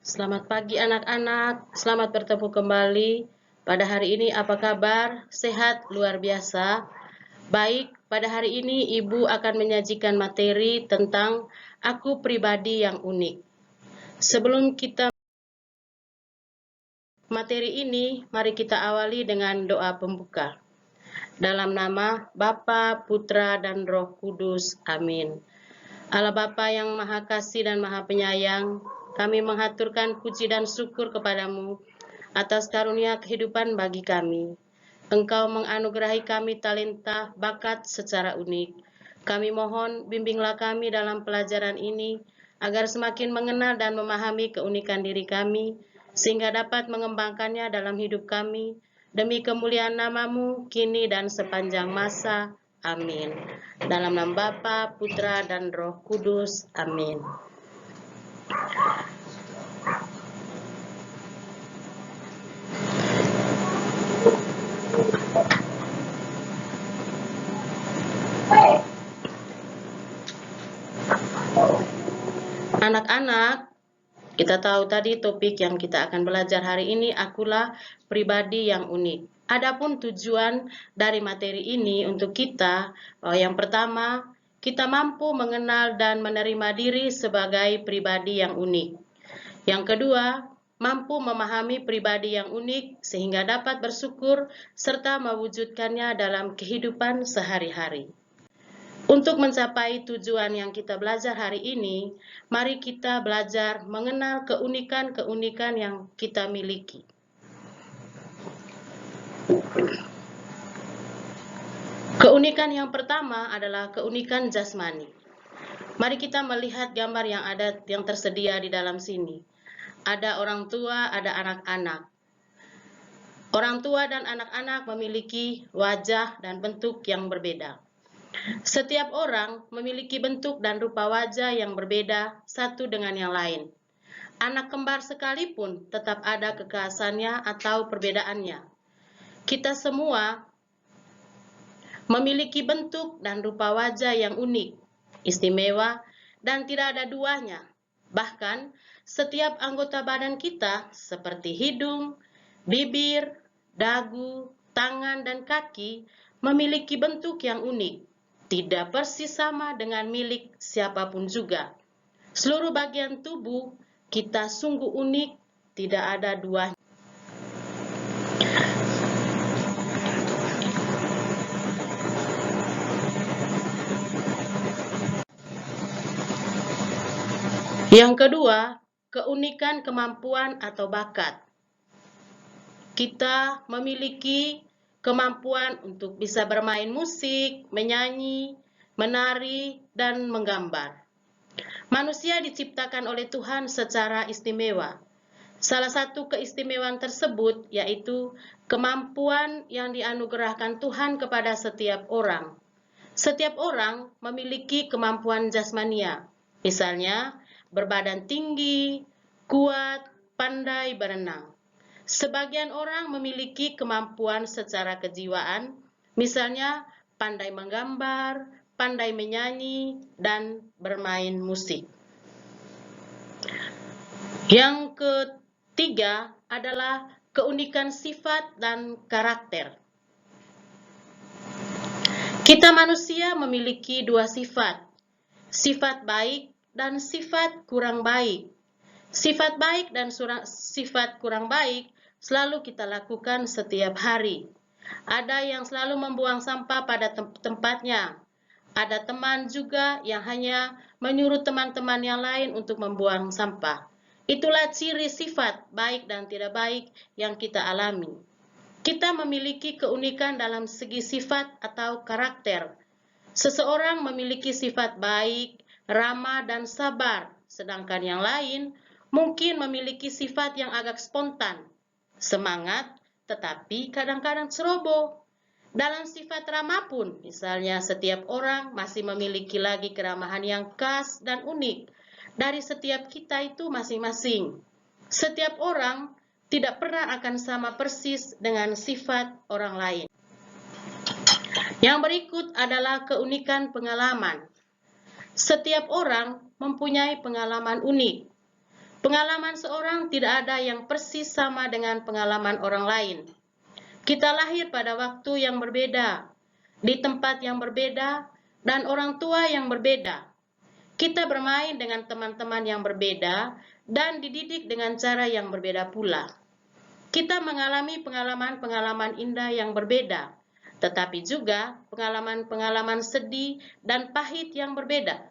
Selamat pagi anak-anak, selamat bertemu kembali. Pada hari ini apa kabar? Sehat luar biasa. Baik, pada hari ini Ibu akan menyajikan materi tentang aku pribadi yang unik. Sebelum kita materi ini, mari kita awali dengan doa pembuka. Dalam nama Bapa, Putra, dan Roh Kudus. Amin. Allah Bapa yang Maha Kasih dan Maha Penyayang, kami menghaturkan puji dan syukur kepadamu atas karunia kehidupan bagi kami. Engkau menganugerahi kami talenta, bakat secara unik. Kami mohon bimbinglah kami dalam pelajaran ini, agar semakin mengenal dan memahami keunikan diri kami, sehingga dapat mengembangkannya dalam hidup kami, demi kemuliaan namamu, kini dan sepanjang masa. Amin. Dalam nama Bapa, Putra, dan Roh Kudus. Amin. Anak-anak, kita tahu tadi topik yang kita akan belajar hari ini, akulah pribadi yang unik. Adapun tujuan dari materi ini untuk kita, yang pertama, kita mampu mengenal dan menerima diri sebagai pribadi yang unik. Yang kedua, mampu memahami pribadi yang unik sehingga dapat bersyukur serta mewujudkannya dalam kehidupan sehari-hari. Untuk mencapai tujuan yang kita belajar hari ini, mari kita belajar mengenal keunikan-keunikan yang kita miliki. Keunikan yang pertama adalah keunikan jasmani. Mari kita melihat gambar yang tersedia di dalam sini. Ada orang tua, ada anak-anak. Orang tua dan anak-anak memiliki wajah dan bentuk yang berbeda. Setiap orang memiliki bentuk dan rupa wajah yang berbeda satu dengan yang lain. Anak kembar sekalipun tetap ada kekhasannya atau perbedaannya. Kita semua memiliki bentuk dan rupa wajah yang unik, istimewa, dan tidak ada duanya. Bahkan, setiap anggota badan kita seperti hidung, bibir, dagu, tangan, dan kaki memiliki bentuk yang unik. Tidak persis sama dengan milik siapapun juga. Seluruh bagian tubuh kita sungguh unik, tidak ada duanya. Yang kedua, keunikan kemampuan atau bakat. Kita memiliki kemampuan untuk bisa bermain musik, menyanyi, menari, dan menggambar. Manusia diciptakan oleh Tuhan secara istimewa. Salah satu keistimewaan tersebut yaitu kemampuan yang dianugerahkan Tuhan kepada setiap orang. Setiap orang memiliki kemampuan jasmania, misalnya berbadan tinggi, kuat, pandai berenang. Sebagian orang memiliki kemampuan secara kejiwaan, misalnya pandai menggambar, pandai menyanyi, dan bermain musik. Yang ketiga adalah keunikan sifat dan karakter. Kita manusia memiliki dua sifat, sifat baik dan sifat kurang baik. Sifat baik dan sifat kurang baik selalu kita lakukan setiap hari. Ada yang selalu membuang sampah pada tempatnya. Ada teman juga yang hanya menyuruh teman-teman yang lain untuk membuang sampah. Itulah ciri sifat baik dan tidak baik yang kita alami. Kita memiliki keunikan dalam segi sifat atau karakter. Seseorang memiliki sifat baik, ramah, dan sabar, sedangkan yang lain mungkin memiliki sifat yang agak spontan, semangat, tetapi kadang-kadang ceroboh. Dalam sifat ramah pun, misalnya setiap orang masih memiliki lagi keramahan yang khas dan unik dari setiap kita itu masing-masing. Setiap orang tidak pernah akan sama persis dengan sifat orang lain. Yang berikut adalah keunikan pengalaman. Setiap orang mempunyai pengalaman unik. Pengalaman seorang tidak ada yang persis sama dengan pengalaman orang lain. Kita lahir pada waktu yang berbeda, di tempat yang berbeda, dan orang tua yang berbeda. Kita bermain dengan teman-teman yang berbeda dan dididik dengan cara yang berbeda pula. Kita mengalami pengalaman-pengalaman indah yang berbeda, tetapi juga pengalaman-pengalaman sedih dan pahit yang berbeda.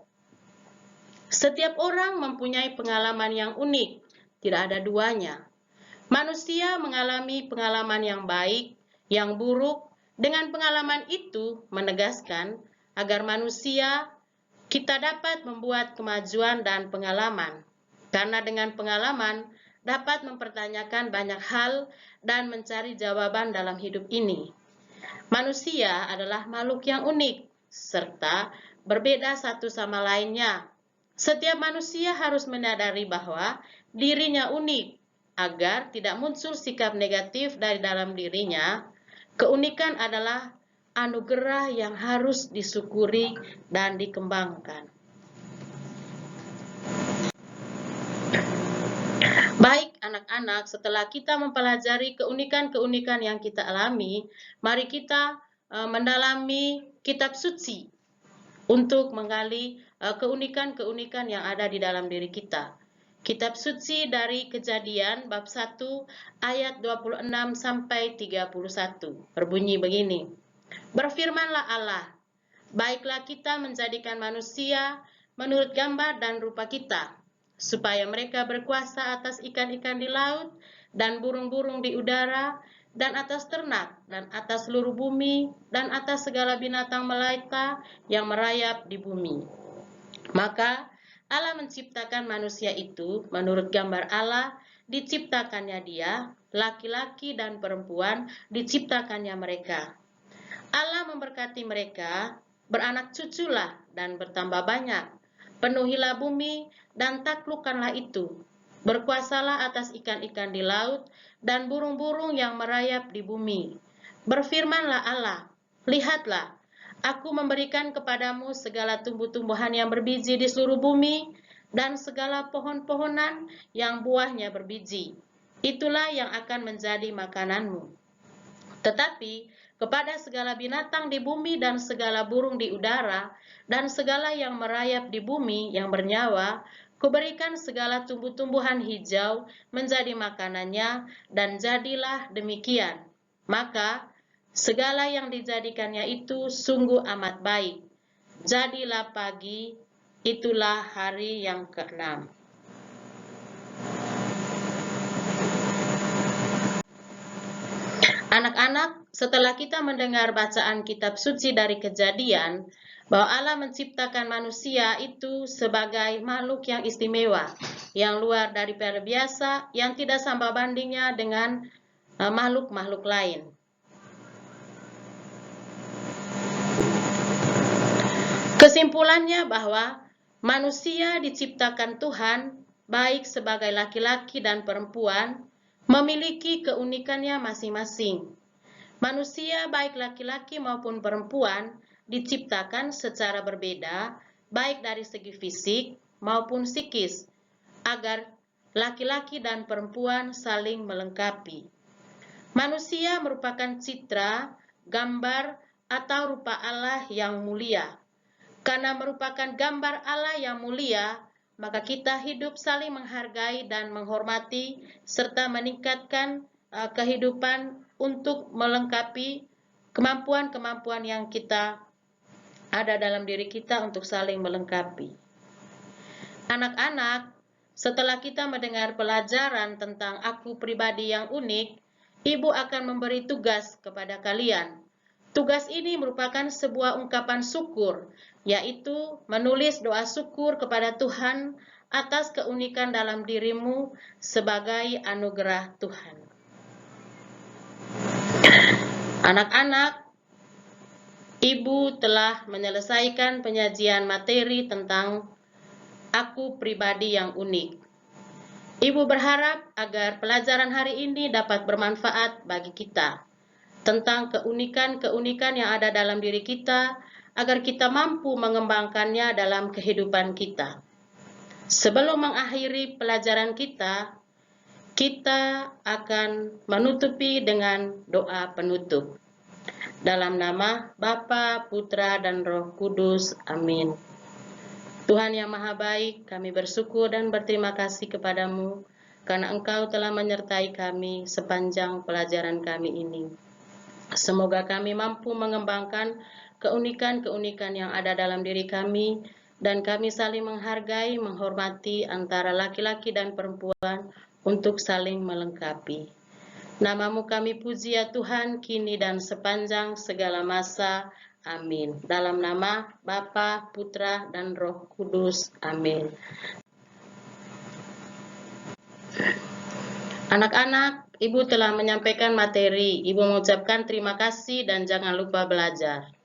Setiap orang mempunyai pengalaman yang unik, tidak ada duanya. Manusia mengalami pengalaman yang baik, yang buruk. Dengan pengalaman itu menegaskan agar manusia kita dapat membuat kemajuan dan pengalaman. Karena dengan pengalaman dapat mempertanyakan banyak hal dan mencari jawaban dalam hidup ini. Manusia adalah makhluk yang unik serta berbeda satu sama lainnya. Setiap manusia harus menyadari bahwa dirinya unik agar tidak muncul sikap negatif dari dalam dirinya. Keunikan adalah anugerah yang harus disyukuri dan dikembangkan. Baik anak-anak, setelah kita mempelajari keunikan-keunikan yang kita alami, mari kita mendalami kitab suci untuk menggali keunikan-keunikan yang ada di dalam diri kita. Kitab suci dari Kejadian bab 1 ayat 26 sampai 31 berbunyi begini. Berfirmanlah Allah, baiklah kita menjadikan manusia menurut gambar dan rupa kita, supaya mereka berkuasa atas ikan-ikan di laut dan burung-burung di udara dan atas ternak, dan atas seluruh bumi, dan atas segala binatang melata yang merayap di bumi. Maka Allah menciptakan manusia itu menurut gambar Allah, diciptakannya dia, laki-laki dan perempuan diciptakannya mereka. Allah memberkati mereka, beranak cuculah dan bertambah banyak, penuhilah bumi dan taklukkanlah itu. Berkuasalah atas ikan-ikan di laut dan burung-burung yang merayap di bumi. Berfirmanlah Allah, lihatlah, aku memberikan kepadamu segala tumbuh-tumbuhan yang berbiji di seluruh bumi dan segala pohon-pohonan yang buahnya berbiji. Itulah yang akan menjadi makananmu. Tetapi kepada segala binatang di bumi dan segala burung di udara dan segala yang merayap di bumi yang bernyawa, kuberikan segala tumbuh-tumbuhan hijau menjadi makanannya, dan jadilah demikian. Maka segala yang dijadikannya itu sungguh amat baik. Jadilah pagi, itulah hari yang ke-6. Anak-anak, setelah kita mendengar bacaan kitab suci dari Kejadian, bahwa Allah menciptakan manusia itu sebagai makhluk yang istimewa, yang luar daripada biasa, yang tidak sama bandingnya dengan makhluk-makhluk lain. Kesimpulannya bahwa manusia diciptakan Tuhan, baik sebagai laki-laki dan perempuan, memiliki keunikannya masing-masing. Manusia baik laki-laki maupun perempuan diciptakan secara berbeda, baik dari segi fisik maupun psikis, agar laki-laki dan perempuan saling melengkapi. Manusia merupakan citra, gambar, atau rupa Allah yang mulia. Karena merupakan gambar Allah yang mulia, maka kita hidup saling menghargai dan menghormati, serta meningkatkan kehidupan untuk melengkapi kemampuan-kemampuan yang kita ada dalam diri kita untuk saling melengkapi. Anak-anak, setelah kita mendengar pelajaran tentang aku pribadi yang unik, Ibu akan memberi tugas kepada kalian. Tugas ini merupakan sebuah ungkapan syukur, yaitu menulis doa syukur kepada Tuhan atas keunikan dalam dirimu sebagai anugerah Tuhan. Anak-anak, Ibu telah menyelesaikan penyajian materi tentang aku pribadi yang unik. Ibu berharap agar pelajaran hari ini dapat bermanfaat bagi kita tentang keunikan-keunikan yang ada dalam diri kita, agar kita mampu mengembangkannya dalam kehidupan kita. Sebelum mengakhiri pelajaran kita akan menutupi dengan doa penutup. Dalam nama Bapa, Putra, dan Roh Kudus. Amin. Tuhan yang Maha Baik, kami bersyukur dan berterima kasih kepadamu karena Engkau telah menyertai kami sepanjang pelajaran kami ini. Semoga kami mampu mengembangkan keunikan-keunikan yang ada dalam diri kami, dan kami saling menghargai, menghormati antara laki-laki dan perempuan untuk saling melengkapi. Namamu kami puji ya Tuhan, kini dan sepanjang segala masa. Amin. Dalam nama Bapa, Putra, dan Roh Kudus. Amin. Anak-anak, Ibu telah menyampaikan materi. Ibu mengucapkan terima kasih dan jangan lupa belajar.